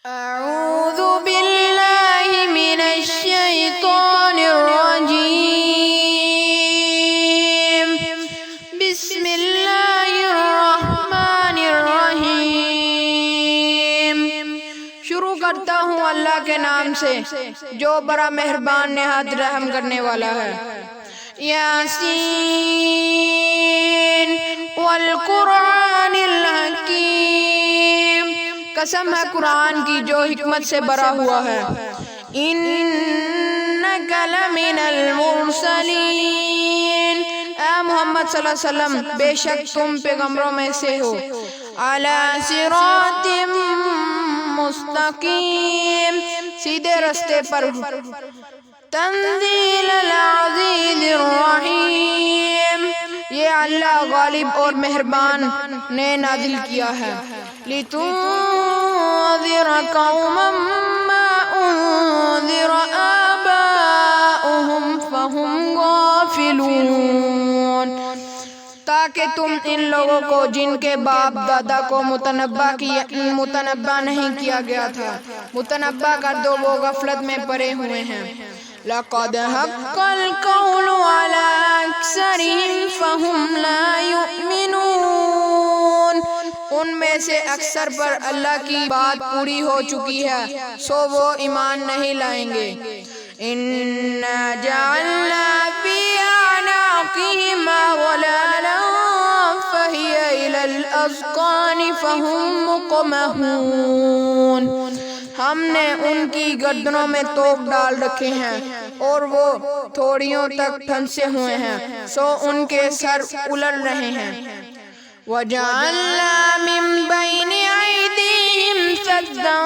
أعوذ بالله من الشيطان الرجيم بسم الله الرحمن الرحیم۔ شروع کرتا ہوں اللہ کے نام سے جو بڑا مہربان نہایت رحم کرنے والا ہے۔ یاسین والقرآن الحکیم، قسم ہے قرآن کی جو حکمت سے بھرا ہوا ہے۔ انک لمن المرسلین، اے محمد صلی اللہ علیہ وسلم بے شک تم پیغمبروں میں سے ہو۔ علی صراط مستقیم، سیدھے رستے پر۔ تنزیل العزیز الرحیم، یہ اللہ غالب اور مہربان نے نازل کیا ہے۔ لتنذر قوما ما انذر آباؤہم فہم غافلون، تاکہ تم ان لوگوں کو جن کے باپ دادا کو متنبع نہیں کیا گیا تھا متنبع کر دو، وہ غفلت میں پڑے ہوئے ہیں۔ لقد حق القول على اکثرهم فهم لا يؤمنون، ان میں سے اکثر پر اللہ کی بات پوری ہو چکی ہے سو وہ ایمان نہیں لائیں گے۔ انا جعلنا فی اعناقهم اغلالا فہی الی الاذقان فہم مقمحون، ہم نے ان کی گردنوں میں توق ڈال رکھے ہیں اور وہ تھوڑیوں تک پھنسے ہوئے ہیں سو ان کے سر الٹ رہے ہیں۔ وَجَعَلْنَا مِن بَيْنِ أَيْدِيهِمْ سَدًّا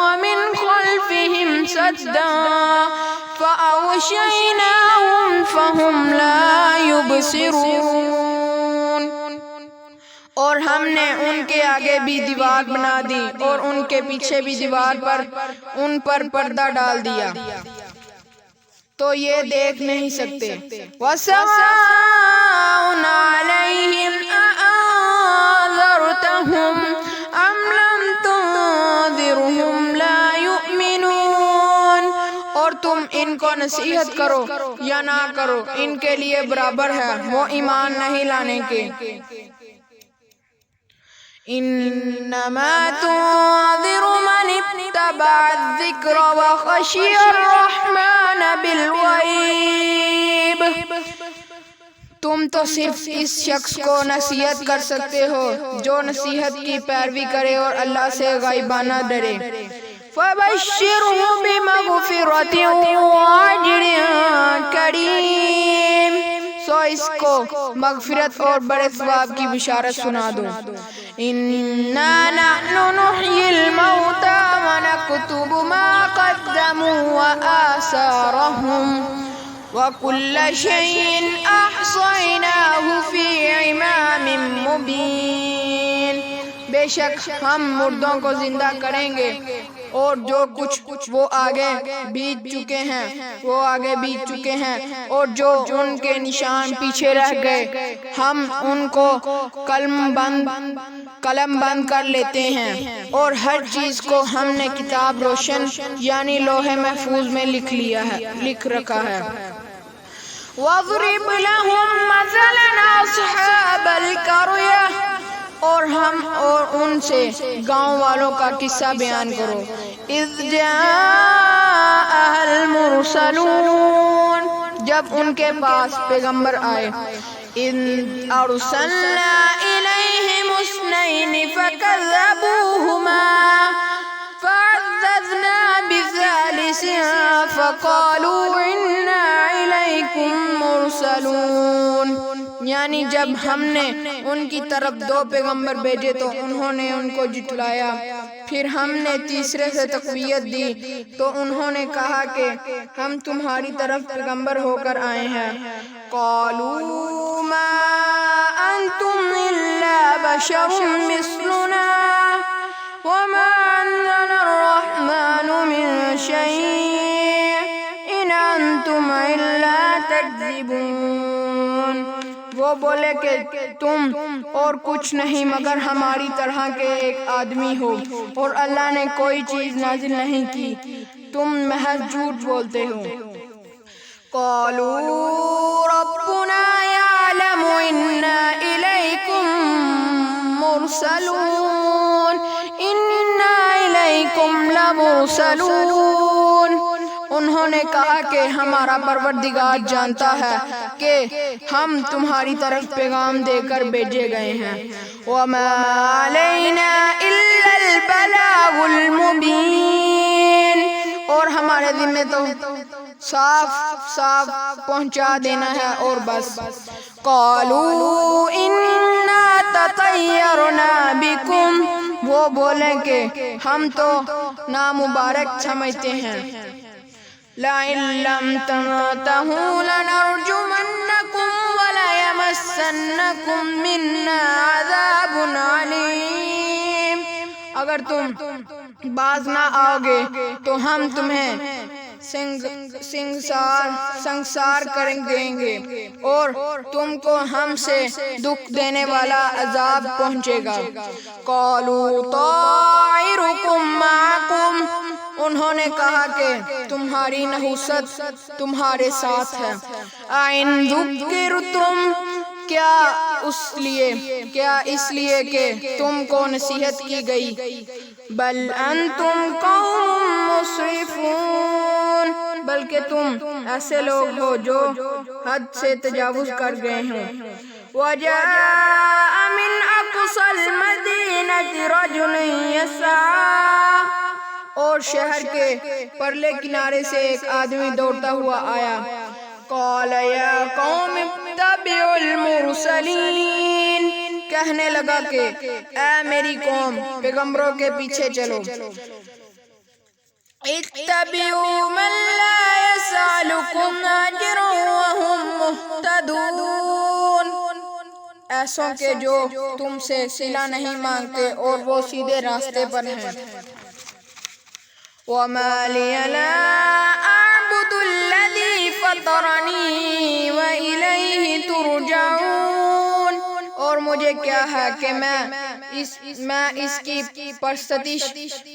وَمِنْ خَلْفِهِمْ سَدًّا فَأَغْشَيْنَاهُمْ فَهُمْ لَا يُبْصِرُونَ، اور ہم نے ان کے آگے بھی دیوار بنا دی اور ان کے پیچھے بھی دیوار پر ان پر پردہ ڈال دیا تو یہ دیکھ نہیں سکتے۔ وَسَوَاءٌ عَلَيْهِمْ أَأَنذَرْتَهُمْ أَمْ لَمْ تُنذِرْهُمْ لَا يُؤْمِنُونَ، اور تم ان کو نصیحت کرو یا نہ کرو ان کے لیے برابر ہے، وہ ایمان نہیں لانے کے۔ انما تنذر من اتبع الذکر وخشی الرحمن بالغیب، تم تو صرف اس شخص کو نصیحت کر سکتے ہو جو نصیحت کی پیروی کرے اور اللہ سے غائبانہ ڈرے۔ فَبَشِّرْهُ بِمَغْفِرَةٍ وَأَجْرٍ كَرِيمٍ، سو اس کو مغفرت اور بڑے ثواب کی بشارت سنا دو۔ اِنَّا نَحْنُ نُحْيِي الْمَوْتَى وَنَكْتُبُ مَا قَدَّمُوا وَآثَارَهُمْ وَكُلَّ شَيْءٍ أَحْصَيْنَاهُ فِي إِمَامٍ مُبِينٍ، بے شک ہم مردوں کو زندہ کریں گے اور جو کچھ وہ آگے بیت چکے ہیں اور جو ان کے نشان پیچھے رہ گئے ہم ان کو قلم بند کر لیتے ہیں، اور ہر چیز کو ہم نے کتاب روشن یعنی لوح محفوظ میں لکھ رکھا ہے۔ وَاضْرِبْ لَهُمْ مَثَلًا أَصْحَابَ الْقَرْيَةِ، اور ہم اور ان سے گاؤں والوں کا قصہ بیان کرو۔ اِذْ جَاءَهَا الْمُرْسَلُونَ، جب ان کے پاس پیغمبر آئے۔ اِذْ أَرْسَلْنَا إِلَيْهِمُ اثْنَيْنِ فَكَذَّبُوهُمَا فَعَزَّزْنَا بِثَالِثٍ فَقَالُوا إِنَّا إِلَيْكُمْ مُرْسَلُونَ، یعنی جب ہم نے ان کی طرف دو پیغمبر بھیجے تو انہوں نے ان کو جھٹلایا، پھر ہم نے تیسرے سے تقویت دی تو انہوں نے کہا کہ ہم تمہاری طرف پیغمبر ہو کر آئے ہیں۔ قالوا ما انتم الا بشر مثلنا وما انزل الرحمن من شيء ان انتم الا تكذبون، وہ وہ بولے کہ تم اور کچھ نہیں مگر ہماری طرح کے ایک آدمی ہو اور اللہ نے کوئی چیز نازل نہیں کی، تم محض جھوٹ بولتے ہو۔ قالوا ربنا يعلم إنا إليكم مرسلون إنا إليكم لمرسلون۔ انہوں نے کہا کہ ہمارا پروردگار جانتا ہے کہ ہم تمہاری طرف پیغام دے کر بھیجے گئے ہیں۔ وَمَا عَلَيْنَا إِلَّا الْبَلَاغُ الْمُبِينُ، اور ہمارے ذمہ تو صاف پہنچا دینا ہے اور بس۔ قَالُوا إِنَّا تَطَيَّرْنَا بِكُمْ، وہ بولیں کہ ہم تو نامبارک سمجھتے ہیں۔ لَئِن لَّمْ تَنْتَهُوا لَنَرْجُمَنَّكُمْ وَلَيَمَسَّنَّكُم مِّنَّا عَذَابٌ عَلِيمٌ، اگر تم باز نہ آؤ گے تو ہم تمہیں سنگسار کر دیں گے اور تم کو ہم سے دکھ دینے والا عذاب پہنچے گا۔ قَالُوا طَائِرُكُم مَّعَكُمْ، انہوں نے کہا کہ تمہاری نحوست تمہارے ساتھ ہے۔ اَإِن ذُكِّرْتُمْ، کیا اس لیے کہ تم کو نصیحت کی گئی؟ بل انتم قوم مسرفون، بلکہ تم ایسے لوگ ہو جو حد سے تجاوز کر گئے ہیں۔ وَجَاءَ مِنْ أَقْصَى الْمَدِينَةِ رَجُلٌ يَسْعَىٰ، اور شہر کے پرلے کنارے سے ایک آدمی دوڑتا ہوا آیا۔ قَالَ يَا قَوْمِ اتَّبِعُوا الْمُرْسَلِينَ، کہنے لگا کہ اے میری قوم پیغمبروں کے پیچھے چلو۔ اتَّبِعُوا مَن لَّا يَسْأَلُكُمْ أَجْرًا وَهُم مُّهْتَدُونَ، ایسوں کے جو تم سے صلہ نہیں مانگتے اور وہ سیدھے راستے پر ہیں۔ وَمَا لِيَ لَا أَعْبُدُ الَّذِي فَطَرَنِي وَإِلَيْهِ تُرْجَعُونَ، اور مجھے کیا ہے کہ میں اس کی پرستش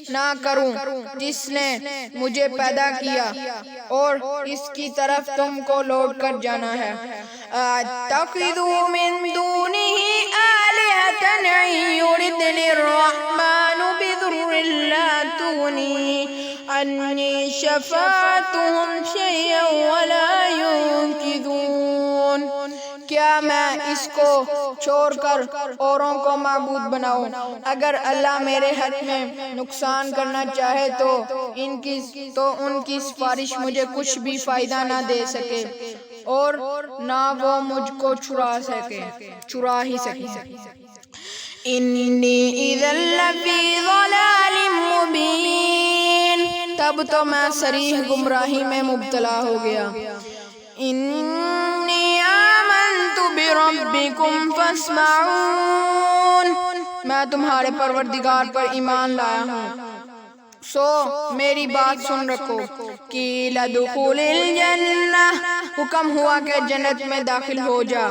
نہ کروں جس نے مجھے پیدا کیا اور اس کی طرف تم کو لوٹ کر جانا ہے۔ أَتَّخِذُ مِن دُونِهِ آلِهَةً إِن يُرِدْنِ الرَّحْمَٰنُ بِضُرٍّ لَّا تُغْنِي عَنِّي شَفَاعَتُهُمْ شَيْئًا وَلَا يُنقِذُونَ، کیا میں اس کو چھوڑ کر اوروں کو معبود بناؤں؟ اگر اللہ میرے حق میں نقصان کرنا چاہے تو ان کی سفارش مجھے کچھ بھی فائدہ نہ دے سکے اور نہ وہ مجھ کو چرا ہی سکے۔ انی اذا لفی ضلال مبین، تب تو میں صریح گمراہی میں مبتلا ہو گیا۔ انی آمنت بربکم فاسمعون، میں تمہارے پروردگار پر ایمان لایا ہوں سو میری بات سن رکھو۔ قیل ادخل الجنہ، حکم ہوا کہ جنت میں داخل ہو جا۔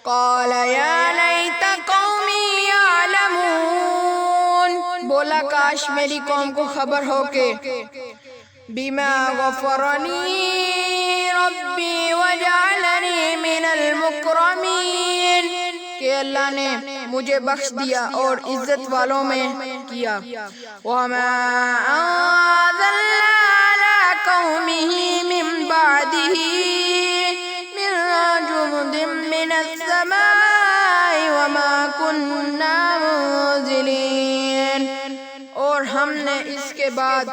قال یا لیت قومی یعلمون، بولا کاش میری قوم کو خبر ہو کہ بما غفرنی ربی وجعلنی من المکرمین، کہ اللہ نے مجھے بخش دیا اور عزت والوں میں کیا۔ وما انزلنا علی قومہ من بعدہ من جند من السماء وما كنا منزلین، اور ہم نے اس کے بعد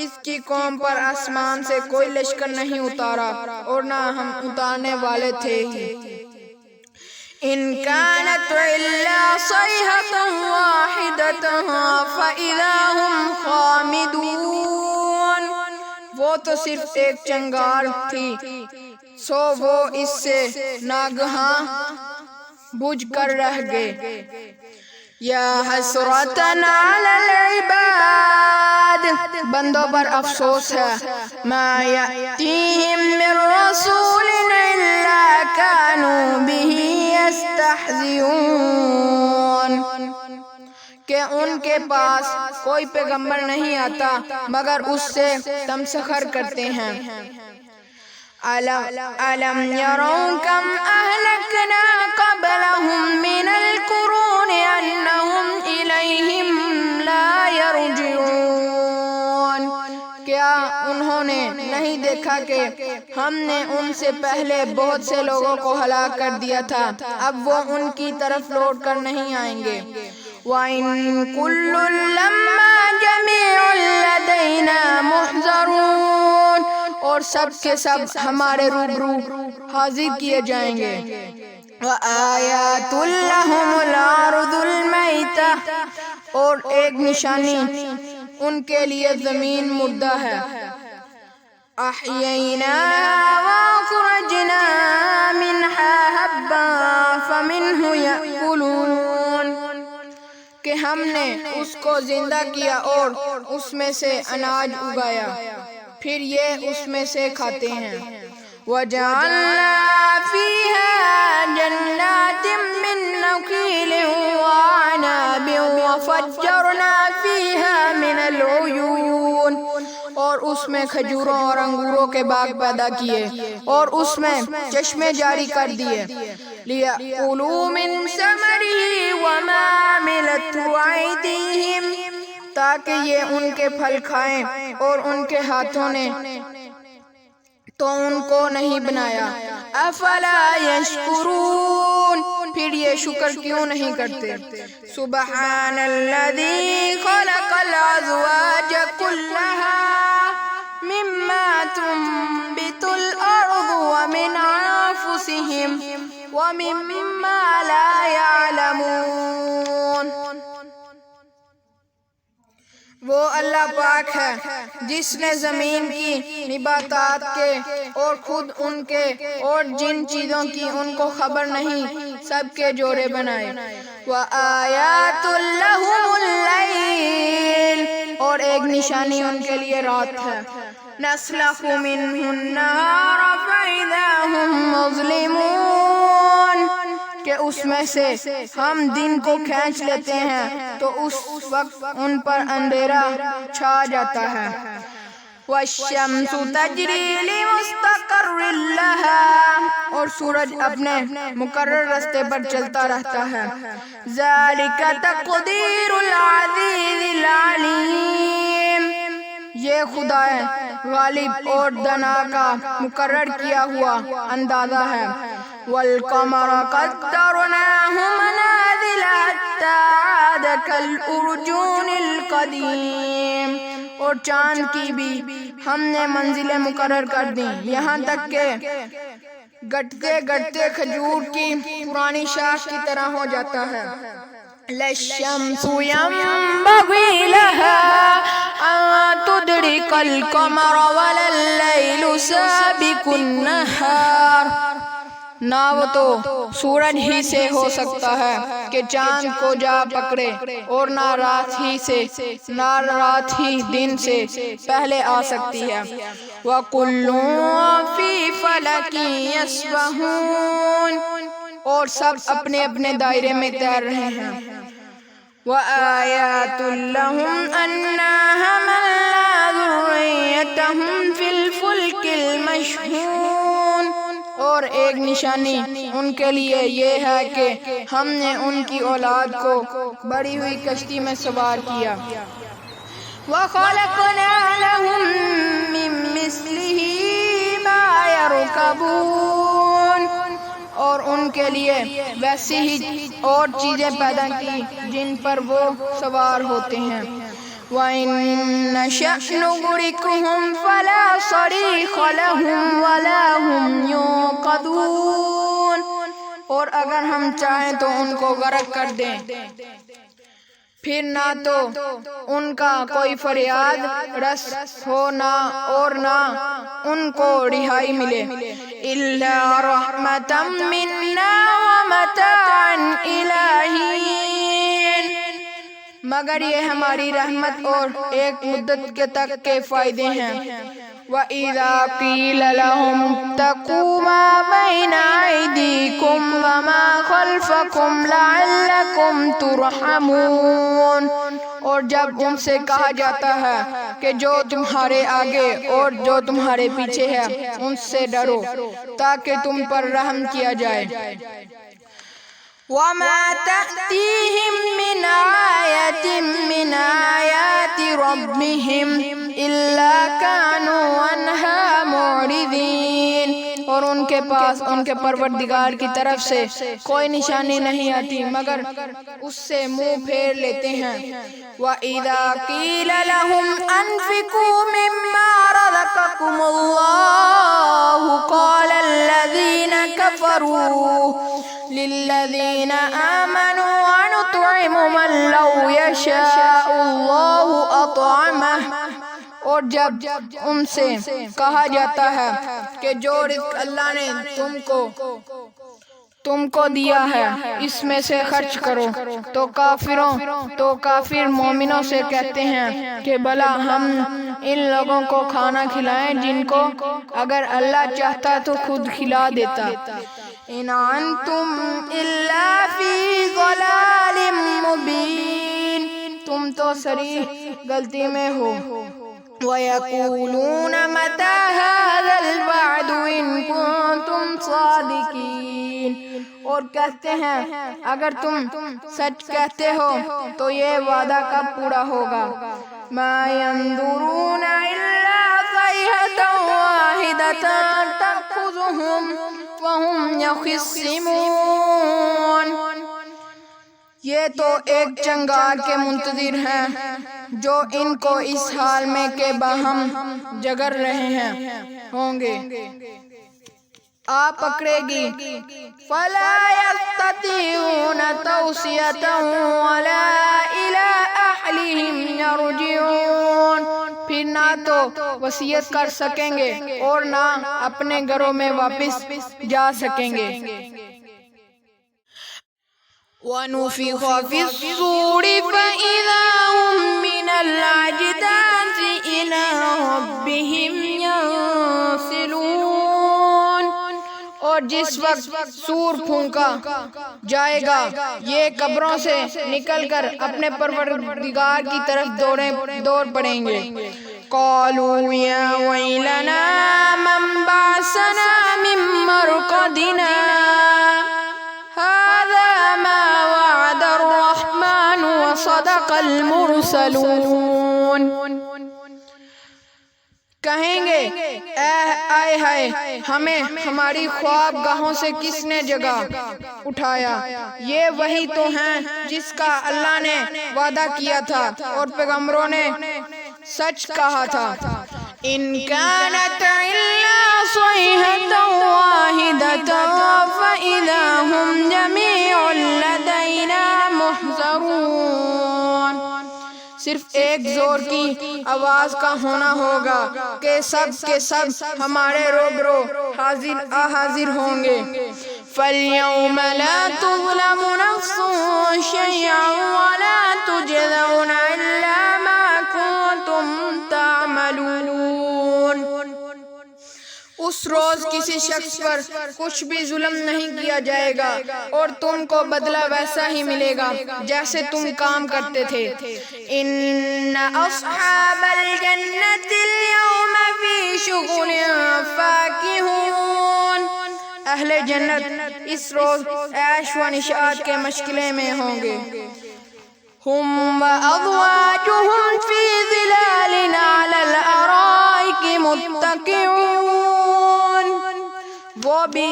اس کی قوم پر آسمان سے کوئی لشکر نہیں اتارا اور نہ ہم اتارنے والے تھے ہی۔ ان كانت الا صيحة واحدة فاذا هم خامدون، وہ تو صرف ایک چنگار تھی سو وہ اس سے ناگہاں بجھ کر رہ گئے۔ یا حسرتاً علی العباد، بندوں پر افسوس ہے ما یأتیہم من رسول الا کانوا بہ یستہزئون، کہ ان کے پاس کوئی پیغمبر نہیں آتا مگر اس سے تمسخر کرتے ہیں۔ أَلَمْ يَرَوْا كَمْ أَهْلَكْنَا قَبْلَهُمْ مِنَ الْقُرُونِ أَنَّهُمْ إِلَيْهِمْ لَا يَرْجِعُونَ، کیا انہوں نے نہیں دیکھا کہ ہم نے ان سے پہلے بہت سے لوگوں کو ہلاک کر دیا تھا، اب وہ ان کی طرف لوٹ کر نہیں آئیں گے۔ وَإِن كُلٌّ لَّمَّا جَمِيعٌ لَّدَيْنَا مُحْضَرُونَ، اور سب کے سب ہمارے روبرو حاضر کیے جائیں گے۔ وَآيَاتٌ لَّهُمُ الْأَرْضُ الْمَيْتَةُ، اور ایک نشانی ان کے لیے زمین مردہ ہے۔ أَحْيَيْنَاهَا وَأَخْرَجْنَا مِنْهَا حَبًّا فَمِنْهُ يَأْكُلُونَ، کہ ہم نے اس کو زندہ کیا اور اس میں سے اناج اگایا، پھر یہ اس میں سے کھاتے ہیں۔ وَجَعَلْنَا فِيهَا جَنَّاتٍ مِّن نَّخِيلٍ وَأَعْنَابٍ وَفَجَّرْنَا فِيهَا مِنَ الْعُيُونِ، اور اس میں کھجوروں اور انگوروں کے باغ پیدا کیے اور اس میں چشمے جاری کر دیے۔ لِيَأْكُلُوا مِن ثَمَرِهِ وَمَا عَمِلَتْهُ أَيْدِيهِمْ، تاکہ یہ ان کے پھل کھائیں اور ان کے ہاتھوں نے تو ان کو نہیں بنایا۔ افلا یشکرون، پھر یہ شکر کیوں نہیں کرتے۔ سبحان الذی خلق الازواج کلها مما تنبت الارض ومن انفسهم ومما لا يعلمون، وہ اللہ پاک ہے جس نے زمین کی نباتات کے اور خود ان کے اور جن چیزوں کی ان کو خبر نہیں سب کے جوڑے بنائے۔ وَآيَاتٌ لَّهُمُ اللَّيْلُ، اور ایک نشانی ان کے لیے رات ہے۔ نَسْلَخُ مِنْهُ النَّهَارَ فَإِذَا هُمْ مُظْلِمُونَ، کہ اس میں سے ہم دن کو کھینچ لیتے ہیں تو اس وقت ان پر اندھیرا چھا جاتا ہے۔ وَالشَّمْسُ تَجْرِي لِمُسْتَقَرٍّ لَّهَا، اور سورج اپنے مقرر راستے پر چلتا رہتا ہے۔ ذَلِكَ تَقْدِيرُ الْعَزِيزِ الْعَلِيمِ، یہ خدا غالب اور دانا کا مقرر کیا ہوا اندازہ ہے۔ وَالْقَمَرَ قَدَّرْنَاهُ مَنَازِلَ حَتَّىٰ عَادَ كَالْعُرْجُونِ الْقَدِيمِ، اور چاند کی بھی ہم نے منزلیں مقرر کر دیں یہاں تک کہ گٹتے گٹتے کھجور کی پرانی شاخ کی طرح ہو جاتا ہے۔ لَلشَّمْسُ يَنبَغِي لَهَا أَن تُدْرِكَ الْقَمَرَ وَلَا اللَّيْلُ سَابِقُ النَّهَارِ، نہ وہ تو سورج ہی سے ہو سکتا ہے کہ چاند کو جا پکڑے، اور نہ رات ہی دن سے پہلے آ سکتی ہے۔ وَكُلٌّ فِي فَلَكٍ يَسْبَحُونَ، اور سب اپنے اپنے دائرے میں تیر رہے ہیں۔ وَآيَاتٌ لَّهُمْ أَنَّا حَمَلْنَا ذُرِّيَّتَهُمْ فِي الْفُلْكِ الْمَشْحُونِ، اور ایک نشانی ان کے لیے یہ ہے کہ ہم نے ان کی اولاد کو بڑی ہوئی کشتی میں سوار کیا۔ وَخَلَقْنَا لَهُم مِّن مِّثْلِهِ مَا يَرْكَبُونَ، اور ان کے لیے ویسی ہی اور چیزیں پیدا کی جن پر وہ سوار ہوتے ہیں۔ وَإِن نَّشَأْ نُغْرِقْهُمْ فَلَا صَرِيخَ لَهُمْ وَلَا هُمْ يُنقَذُونَ، اور اگر ہم چاہیں تو ان کو غرق کر دیں، پھر نہ تو ان کا کوئی فریاد رس ہو اور نہ ان کو رہائی ملے۔ إِلَّا رَحْمَةً مِّنَّا وَمَتَاعًا إِلَىٰ حِينٍ، مگر یہ ہماری رحمت اور ایک مدت کے تک کے فائدے ہیں۔ وَإِذَا قِيلَ لَهُمُ اتَّقُوا مَا بَيْنَ أَيْدِيكُمْ وَمَا خَلْفَكُمْ لَعَلَّكُمْ تُرْحَمُونَ، اور جب ان سے کہا جاتا ہے کہ جو تمہارے آگے اور جو تمہارے پیچھے ہے ان سے ڈرو تاکہ تم پر رحم کیا جائے۔ وَمَا تَأْتِيهِم مِّنْ آيَةٍ مِّنْ آيَاتِ رَبِّهِمْ إِلَّا كَانُوا عَنْهَا مُعْرِضِينَ، اور ان کے پاس ان کے پروردگار کی طرف سے کوئی نشانی نہیں آتی مگر اس سے منہ پھیر لیتے ہیں۔ وَإِذَا قِيلَ لَهُمْ أَنفِقُوا مِمَّا رَزَقَكُمُ اللَّهُ قَالَ الَّذِينَ كَفَرُوا لِلَّذِينَ آمَنُوا أَنُطْعِمُ مَن لَّوْ يَشَاءُ اللَّهُ أَطْعَمَهُ، اور جب ان سے کہا جاتا ہے کہ جو رزق اللہ نے تم کو دیا ہے اس میں سے خرچ کرو، تو کافر مومنوں سے کہتے ہیں کہ بھلا ہم ان لوگوں کو کھانا کھلائیں جن کو اگر اللہ چاہتا تو خود کھلا دیتا۔ إِنْ أَنْتُمْ إِلَّا فِي ضَلَالٍ مُبِينٍ، تم تو صریح غلطی میں ہو۔ وَيَقُولُونَ مَتَى هَذَا الْوَعْدُ إِن كُنتُمْ صَادِقِينَ، اور کہتے ہیں اگر تم سچ کہتے ہو تو یہ وعدہ کب پورا ہوگا۔ مَا يَنظُرُونَ إِلَّا صَيْحَةً وَاحِدَةً تَأْخُذُهُمْ وَهُمْ يَخِصِّمُونَ، یہ تو ایک چنگار کے منتظر ہیں جو ان کو اس حال میں کہ باہم جگر رہے ہوں گے آ پکڑے گی۔ فَلَا يَسْتَطِيعُونَ تَوْصِيَةً وَلَا إِلَىٰ أَهْلِهِمْ يَرْجِعُونَ، پھر نہ تو وصیت کر سکیں گے اور نہ اپنے گھروں میں واپس جا سکیں گے۔ وَنُفِخَ فِي الصُّورِ فَإِذَا هُم مِّنَ الْأَجْدَاثِ إِلَىٰ رَبِّهِمْ يَنسِلُونَ، اور جس وقت سور پھونکا جائے گا یہ قبروں سے نکل کر اپنے پروردگار کی طرف دوڑ پڑیں گے۔ قَالُوا يَا وَيْلَنَا مَن بَعَثَنَا مِن مَّرْقَدِنَا هَٰذَا مَا وَعَدَ الرَّحْمَٰنُ وَصَدَقَ الْمُرْسَلُونَ، کہیں گے آئے ہائے ہمیں ہماری خواب گاہوں سے کس نے جگا اٹھایا، یہ وہی تو ہیں جس کا اللہ نے وعدہ کیا تھا اور پیغمبروں نے سچ کہا تھا۔ إِن كَانَتْ إِلَّا صَيْحَةً وَاحِدَةً فَإِذَا هُمْ جَمِيعٌ لَدَيْنَا مُحْضَرُونَ، صرف ایک زور کی آواز کا ہونا ہوگا کہ سب کے سب ہمارے روبرو حاضر ہوں گے۔ فَالْيَوْمَ لَا تُظْلَمُ نَفْسٌ شَيْئًا وَلَا تُجْزَوْنَ إِلَّا مَا كُنتُمْ تَعْمَلُونَ، اس روز کسی شخص پر کچھ بھی ظلم نہیں کیا جائے گا اور تم کو بدلہ ویسا ہی ملے گا جیسے تم کام کرتے تھے۔ إِنَّ أَصْحَابَ الْجَنَّةِ الْيَوْمَ فِي شُغُلٍ فَاكِهُونَ، اہل جنت اس روز عیش و نشاط کے مشغلے میں ہوں گے۔ هُمْ وَأَزْوَاجُهُمْ فِي ظِلَالٍ عَلَى الْأَرَائِكِ مُتَّكِئُونَ، وہ بھی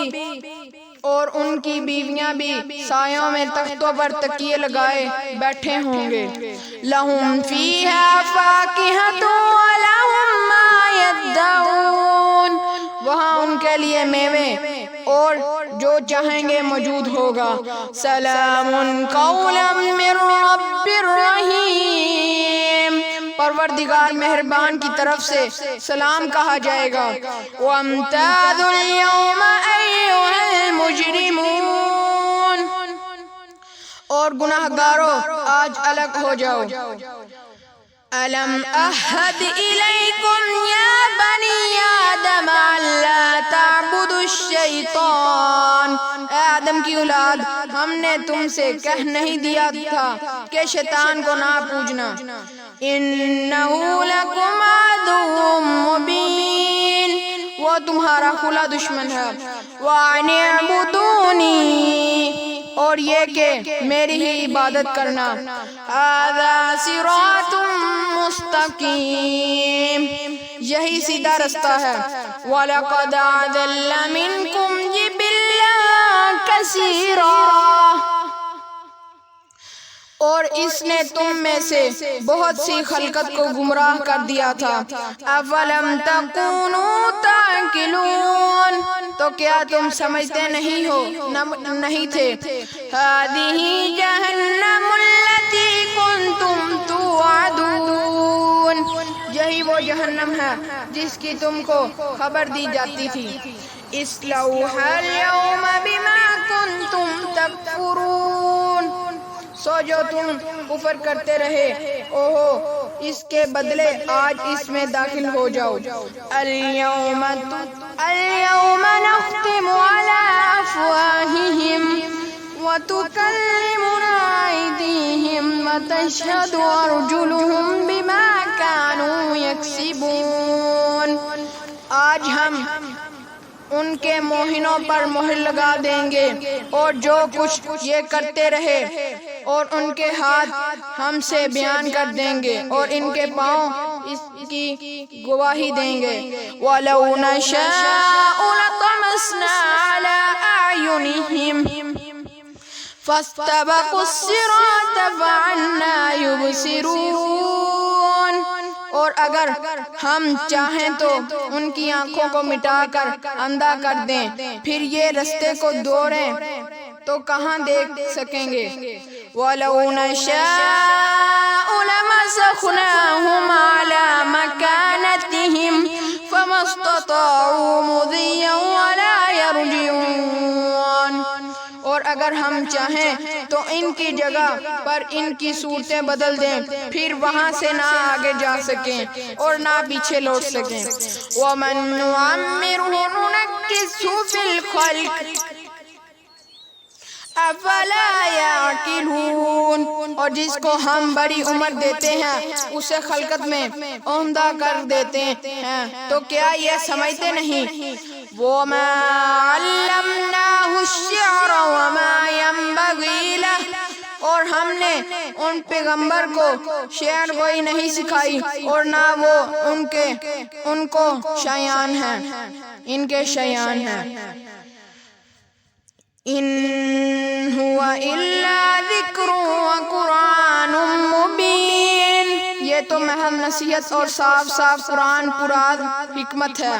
اور ان کی بیویاں بھی سایوں میں تختوں پر تکیے لگائے بیٹھے ہوں گے۔ لَهُمْ فِيهَا فَاكِهَةٌ وَلَهُمْ مَا يَدَّعُونَ، وہاں ان کے لیے میوے اور جو چاہیں گے موجود ہوگا۔ سَلَامٌ قَوْلًا مِّن رَّبٍّ رَّحِيمٍ، پروردگار مہربان کی طرف سے سلام کہا جائے گا۔ وَامْتَازُوا الْيَوْمَ أَيُّهَا الْمُجْرِمُونَ، اور گناہگاروں آج الگ ہو جاؤ۔ أَلَمْ أَعْهَدْ إِلَيْكُمْ يَا بَنِي آدَمَ أَلَّا تَعْبُدُوا الشَّيْطَانَ، اے آدم کی اولاد، ہم نے تم سے کہہ نہیں دیا تھا کہ شیطان کو نہ پوجنا۔ إِنَّهُ لَكُمْ عَدُوٌّ مُبِينٌ، وہ تمہارا کھلا دشمن ہے۔ وَأَنِ اعْبُدُونِي، اور یہ کہ میری ہی عبادت کرنا۔ هَذَا صِرَاطٌ مستقیم، یہی سیدھا رستہ ہے۔ وَلَقَدْ أَضَلَّ مِنْكُمْ جِبِلًّا كَثِيرًا، اور اس نے تم میں سے بہت سی خلقت کو گمراہ کر دیا تھا۔ أَفَلَمْ تَكُونُوا تَعْقِلُونَ، تو کیا تم سمجھتے نہیں تھے؟ هَذِهِ جَهَنَّمُ الَّتِي كُنْتُمْ تُوعَدُونَ، یہی وہ جہنم ہے جس کی تم کو خبر دی جاتی تھی۔ اصْلَوْهَا الْيَوْمَ بِمَا كُنْتُمْ تَكْفُرُونَ، سو جو تم کفر کرتے رہے اوہو اس کے بدلے آج اس میں داخل ہو جاؤ۔ اليوم نختم على أفواههم وتكلمنا أيديهم وتشهد أرجلهم بما كانوا يكسبون، آج ہم ان کے موہنوں پر مہر لگا دیں گے اور جو کچھ یہ کرتے رہے، اور ان کے ہاتھ ہم سے بیان کر دیں گے اور ان کے پاؤں اس کی گواہی دیں گے۔ وَلَوْ نَشَاءُ لَطَمَسْنَا عَلَىٰ أَعْيُنِهِمْ فَاسْتَبَقُوا الصِّرَاطَ فَأَنَّىٰ يُبْصِرُونَ، اور اگر ہم چاہیں تو ان کی آنکھوں کو مٹا کر اندھا کر دیں، پھر یہ رستے کو دوڑیں تو کہاں دیکھ سکیں گے۔ وَلَوْ نَشَاءُ لَمَسَخْنَاهُمْ عَلَىٰ مَكَانَتِهِمْ فَمَا اسْتَطَاعُوا مُضِيًّا وَلَا يَرْجِعُونَ، اور اگر ہم چاہیں تو ان کی جگہ پر ان کی صورتیں بدل دیں، پھر وہاں سے نہ آگے جا سکیں اور نہ پیچھے لوٹ سکیں۔ وَمَن نُعَمِّرْهُ نُنَكِّسْهُ فِي الْخَلْقِ أَفَلَا يَعْقِلُونَ، اور جس کو ہم بڑی عمر دیتے ہیں اسے خلقت میں عمدہ کر دیتے ہیں، تو کیا یہ سمجھتے نہیں؟ وَمَا عَلَّمْنَاهُ الشِّعْرَ وَمَا يَنبَغِي لَهُ، اور ہم نے ان پیغمبر کو شعر گوئی نہیں سکھائی اور نہ وہ ان کو شایان ہیں۔ إِنْ هُوَ إِلَّا ذِكْرٌ وَقُرْآنٌ مُبِينٌ، یہ تو محض نصیحت اور صاف صاف قرآن پرآد حکمت ہے۔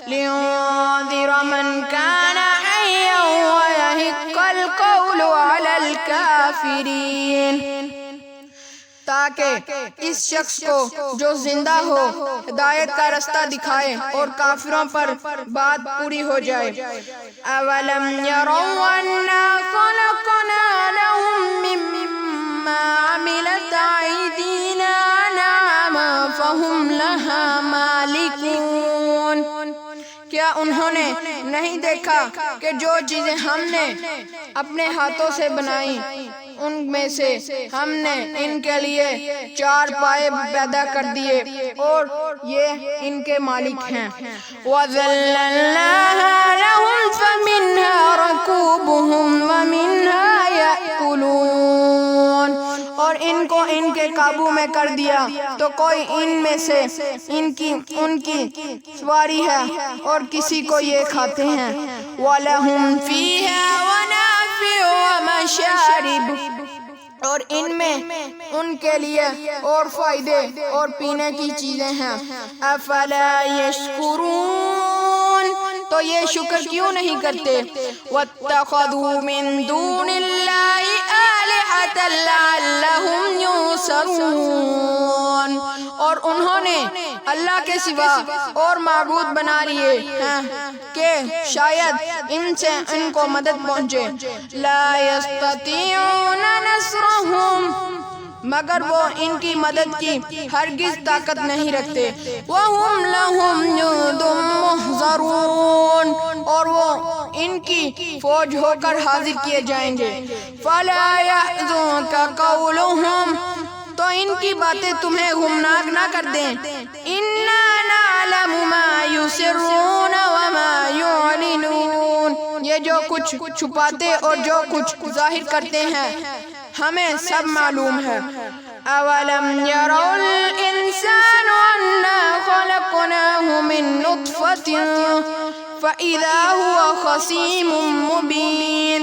لِيُنذِرَ مَنْ كَانَ حَيًّا وَيَحِقَّ الْقَوْلُ عَلَى الْكَافِرِينَ، تاکہ اس شخص کو جو زندہ ہو ہدایت کا رستہ دکھائے اور کافروں پر بات پوری ہو جائے۔ أَوَلَمْ يَرَوْا أَنَّا خَلَقْنَا لَهُم مِّمَّا عَمِلَتْ أَيْدِينَا أَنْعَامًا فَهُمْ لَهَا مَالِكُونَ، کیا انہوں نے نہیں دیکھا کہ جو چیزیں ہم نے اپنے ہاتھوں سے بنائیں ان میں سے ہم نے ان کے لیے چار پائے پیدا کر دیے اور یہ ان کے مالک ہیں۔ وَذَلَّلْنَاهَا لَهُمْ فَمِنْهَا رَكُوبُهُمْ وَمِنْهَا يَأْكُلُونَ، اور ان کو ان کے قابو میں کر دیا تو کوئی ان میں سے ان کی سواری ہے اور کسی کو یہ کھاتے ہیں۔ وَلَهُمْ فِيهَا وَنَافِعُ وَمَشَارِبُ، اور ان میں ان کے لیے اور فائدے اور پینے کی چیزیں ہیں۔ افلا یشکرون، تو یہ شکر کیوں نہیں کرتے؟ واتخذوا من دون اللہ آلهة لعلهم ينصرون، اور انہوں نے اللہ کے سوا اور معبود بنا لیے ہیں کہ شاید ان سے ان کو مدد پہنچے. لا يستطيعون نصرهم، مگر وہ ان کی مدد کی ہرگز طاقت نہیں رکھتے. وَهُمْ لَهُمْ جُندٌ مُحْضَرُونَ، اور وہ ان کی فوج ہو کر حاضر کیے جائیں گے. فَلَا يَحْزُنكَ قَوْلُهُمْ، تو ان کی باتیں تمہیں غمناک نہ کر دیں. إِنَّا نَعْلَمُ مَا يُسِرُّونَ وَمَا يُعْلِنُونَ، یہ جو کچھ چھپاتے اور جو کچھ ظاہر کرتے ہیں ہمیں سب معلوم ہے. أَوَلَمْ يَرَوْا الْإِنسَانُ أَنَّا خَلَقْنَاهُ مِن نُّطْفَةٍ فَإِذَا هُوَ خَصِيمٌ مُّبِينٌ،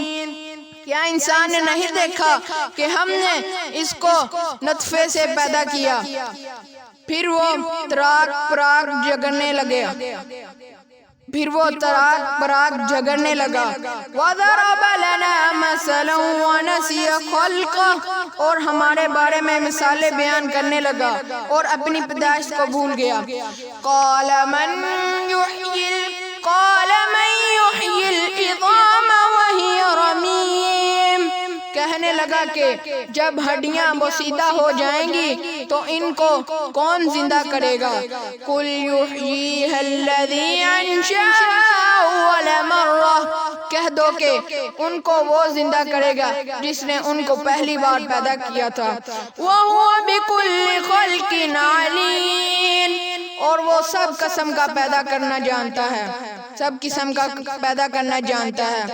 کیا انسان نے نہیں دیکھا کہ ہم نے اس کو نطفے سے پیدا کیا، پھر وہ تراک پراک جگرنے لگا. وَضَرَبَ لَنَا مَثَلًا وَنَسِيَ خَلْقَهُ، اور ہمارے بارے میں مثالیں بیان کرنے لگا اور اپنی پیدائش کو بھول گیا. قَالَ مَن يُحْيِي الْعِظَامَ وَهِيَ رَمِيمٌ، کہنے لگا کہ جب ہڈیاں بوسیدہ ہو جائیں گی تو ان کو کون زندہ کرے گا. قُلْ يُحْيِيهَا الَّذِي أَنشَأَهَا أَوَّلَ مَرَّةٍ، کہہ دو کہ ان کو وہ زندہ کرے گا جس نے ان کو پہلی بار پیدا کیا تھا. وَهُوَ بِكُلِّ خَلْقٍ عَلِيمٌ، اور وہ سب قسم کا پیدا کرنا جانتا ہے، سب قسم کا پیدا کرنا جانتا ہے.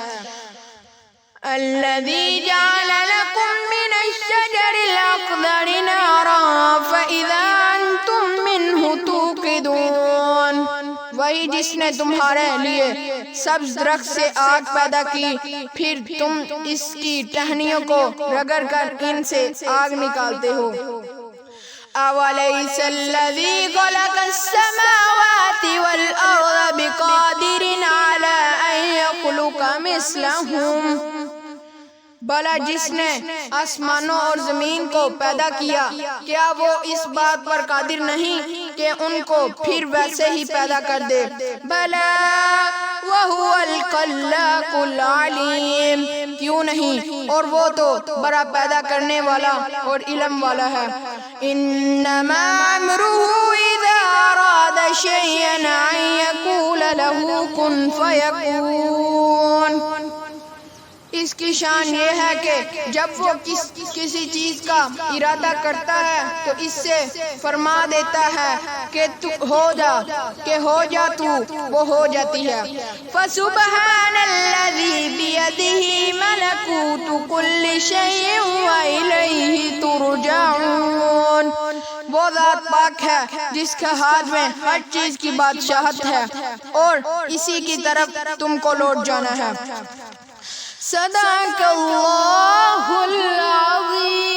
الَّذِي جَعَلَ لَكُم مِّنَ الشَّجَرِ الْأَخْضَرِ نَارًا فَإِذَا أَنتُم مِّنْهُ تُوقِدُونَ، وہی جس نے تمہارے لیے سبز درخت سے آگ پیدا کی، پھر تم اس کی ٹہنیوں کو رگڑ کر ان سے آگ نکالتے ہو. أَوَلَيْسَ الَّذِي خَلَقَ السَّمَاوَاتِ وَالْأَرْضَ بِقَادِرٍ عَلَىٰ أَن يَخْلُقَ مِثْلَهُم، بھلا جس نے آسمانوں اور زمین کو پیدا کیا، کیا وہ اس بات پر قادر نہیں کہ ان کو پھر ویسے ہی پیدا کر دے. بَلَىٰ وَهُوَ الْخَلَّاقُ الْعَلِيمُ، کیوں نہیں، اور وہ تو بڑا پیدا کرنے والا اور علم والا ہے. إِنَّمَا أَمْرُهُ إِذَا أَرَادَ شَيْئًا أَن يَقُولَ لَهُ كُن فَيَكُونُ، اس کی شان یہ ہے کہ جب وہ کسی چیز کا ارادہ کرتا ہے تو اس سے فرما دیتا ہے کہ ہو جا تو وہ ہو جاتی ہے. فَسُبْحَانَ الَّذِي بِيَدِهِ مَلَكُوتُ كُلِّ شَيْءٍ وَإِلَيْهِ تُرْجَعُونَ، وہ ذات پاک ہے جس کے ہاتھ میں ہر چیز کی بادشاہت ہے اور اسی کی طرف تم کو لوٹ جانا ہے. صدق اللہ العظیم.